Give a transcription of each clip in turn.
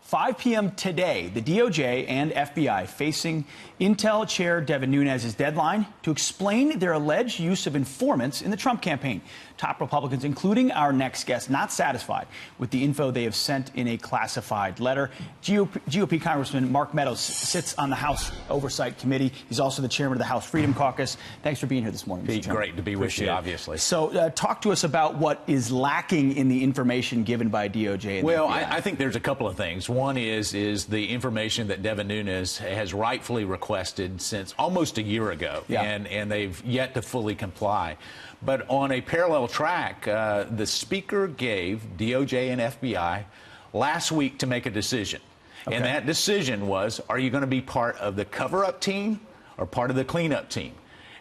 5 p.m. today, the DOJ and FBI facing Intel Chair Devin Nunes' deadline to explain their alleged use of informants in the Trump campaign. Top Republicans, including our next guest, not satisfied with the info they have sent in a classified letter. GOP Congressman Mark Meadows sits on the House Oversight Committee. He's also the chairman of the House Freedom Caucus. Thanks for being here this morning, Mr. Chairman. Great to be with you, obviously. So talk to us about what is lacking in the information given by DOJ and Well, the FBI. I think there's a couple of things. One is the information that Devin Nunes has rightfully requested since almost a year ago, and they've yet to fully comply. But on a parallel track, the Speaker gave DOJ and FBI last week to make a decision. Okay. And that decision was, are you going to be part of the cover-up team or part of the cleanup team?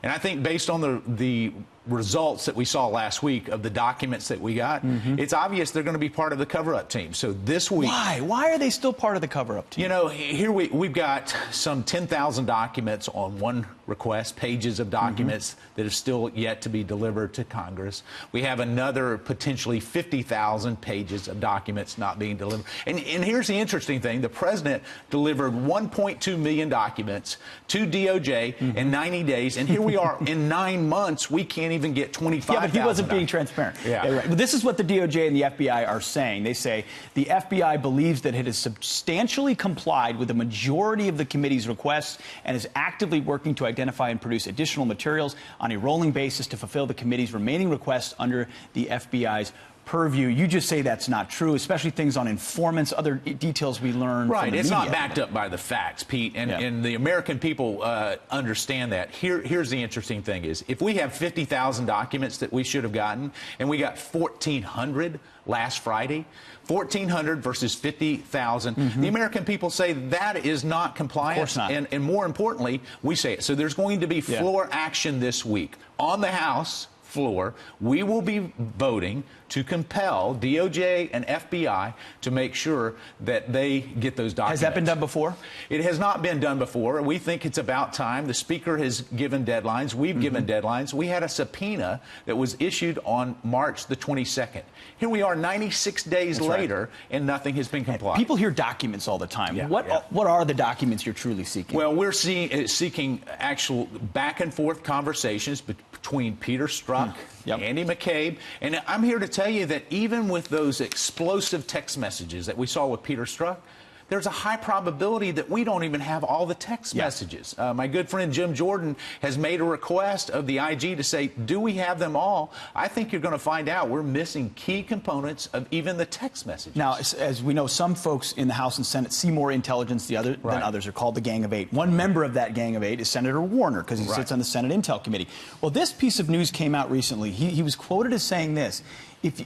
And I think based on the results that we saw last week of the documents that we got, it's obvious they're going to be part of the cover-up team. So this week... Why are they still part of the cover-up team? You know, here we've got some 10,000 documents on one request, pages of documents that have still yet to be delivered to Congress. We have another potentially 50,000 pages of documents not being delivered. And here's the interesting thing. The president delivered 1.2 million documents to DOJ in 90 days. And here we are in 9 months, we can't even get 25,000. Yeah, but he wasn't being transparent. Yeah, right. But this is what the DOJ and the FBI are saying. They say the FBI believes that it has substantially complied with the majority of the committee's requests and is actively working to identify and produce additional materials on a rolling basis to fulfill the committee's remaining requests under the FBI's purview. You just say that's not true, especially things on informants, other details we learned. Right, from the it's media. not backed up by the facts, Pete, and the American people understand that. Here's the interesting thing is, if we have 50,000 documents that we should have gotten, and we got 1,400 last Friday, 1,400 versus 50,000, the American people say that is not compliant. Of course not. And more importantly, we say it. So there's going to be floor action this week on the House floor. We will be voting to compel DOJ and FBI to make sure that they get those documents. Has that been done before? It has not been done before. We think it's about time. The Speaker has given deadlines. We've given deadlines. We had a subpoena that was issued on March the 22nd. Here we are 96 days later, and nothing has been complied. People hear documents all the time. What are the documents you're truly seeking? Well, we're seeking actual back-and-forth conversations between Peter Strzok, Andy McCabe, and I'm here to tell you that even with those explosive text messages that we saw with Peter Strzok, there's a high probability that we don't even have all the text messages. My good friend Jim Jordan has made a request of the IG to say, do we have them all? I think you're going to find out we're missing key components of even the text messages. Now, as we know, some folks in the House and Senate see more intelligence than others. Are called the Gang of Eight. One member of that Gang of Eight is Senator Warner, because he sits on the Senate Intel Committee. Well, this piece of news came out recently. He was quoted as saying this.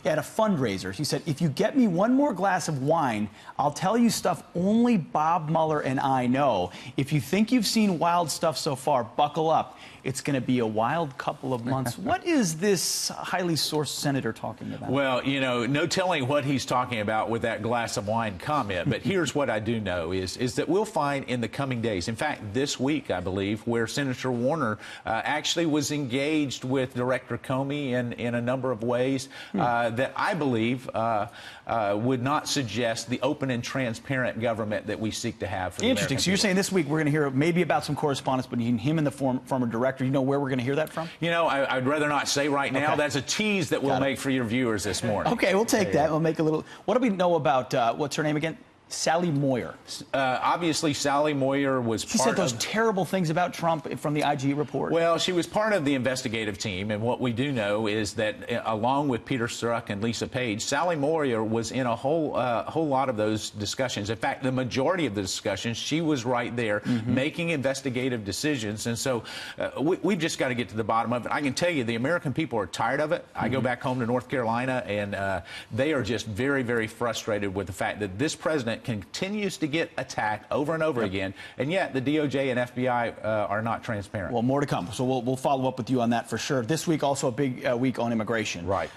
At a fundraiser, he said, if you get me one more glass of wine, I'll tell you stuff only Bob Mueller and I know. If you think you've seen wild stuff so far, buckle up. It's going to be a wild couple of months. What is this highly sourced senator talking about? Well, you know, no telling what he's talking about with that glass of wine comment. But here's what I do know is that we'll find in the coming days, in fact, this week, I believe, where Senator Warner actually was engaged with Director Comey in a number of ways that I believe would not suggest the open and transparent government that we seek to have. For Interesting. So you're saying this week we're going to hear maybe about some correspondence between him and the former director. You know where we're going to hear that from? You know, I'd rather not say right now. That's a tease that we'll make for your viewers this morning. Okay, we'll take that. We'll make a little. What do we know about what's her name again? Sally Moyer. Obviously, Sally Moyer was She said those terrible things about Trump from the IG report. Well, she was part of the investigative team, and what we do know is that along with Peter Strzok and Lisa Page, Sally Moyer was in a whole lot of those discussions. In fact, the majority of the discussions, she was right there making investigative decisions. And so we've just got to get to the bottom of it. I can tell you the American people are tired of it. I go back home to North Carolina, and they are just very, very frustrated with the fact that this president continues to get attacked over and over again, and yet the DOJ and FBI are not transparent. Well, more to come. So we'll follow up with you on that for sure. This week also a big week on immigration. Right.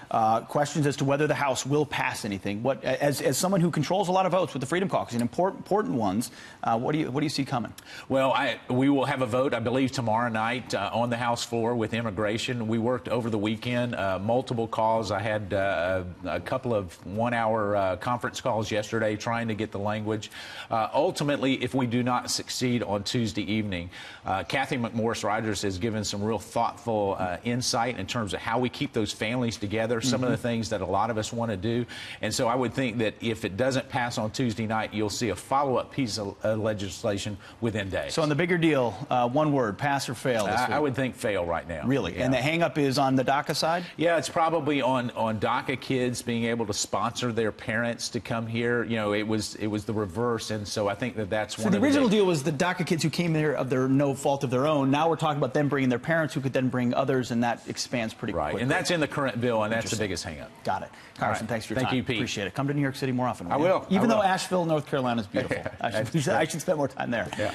Questions as to whether the House will pass anything. As someone who controls a lot of votes with the Freedom Caucus and important ones, what do you see coming? Well, we will have a vote, I believe, tomorrow night on the House floor with immigration. We worked over the weekend, multiple calls. I had a couple of one-hour conference calls yesterday trying to get the the language. Ultimately, if we do not succeed on Tuesday evening, Kathy McMorris-Rogers has given some real thoughtful insight in terms of how we keep those families together, some of the things that a lot of us want to do. And so I would think that if it doesn't pass on Tuesday night, you'll see a follow-up piece of legislation within days. So on the bigger deal, one word, pass or fail this week? I would think fail right now. Really? Yeah. And the hang-up is on the DACA side? Yeah, it's probably on DACA kids being able to sponsor their parents to come here. You know, it was the reverse, and so I think that's one of the original deal was the DACA kids who came here of their no fault of their own. Now we're talking about them bringing their parents who could then bring others, and that expands pretty quickly. And that's in the current bill, and that's the biggest hang-up. Got it. Congressman, thanks for your time. Thank you, Pete. Appreciate it. Come to New York City more often. I will. Even though Asheville, North Carolina is beautiful. I should spend more time there. Yeah.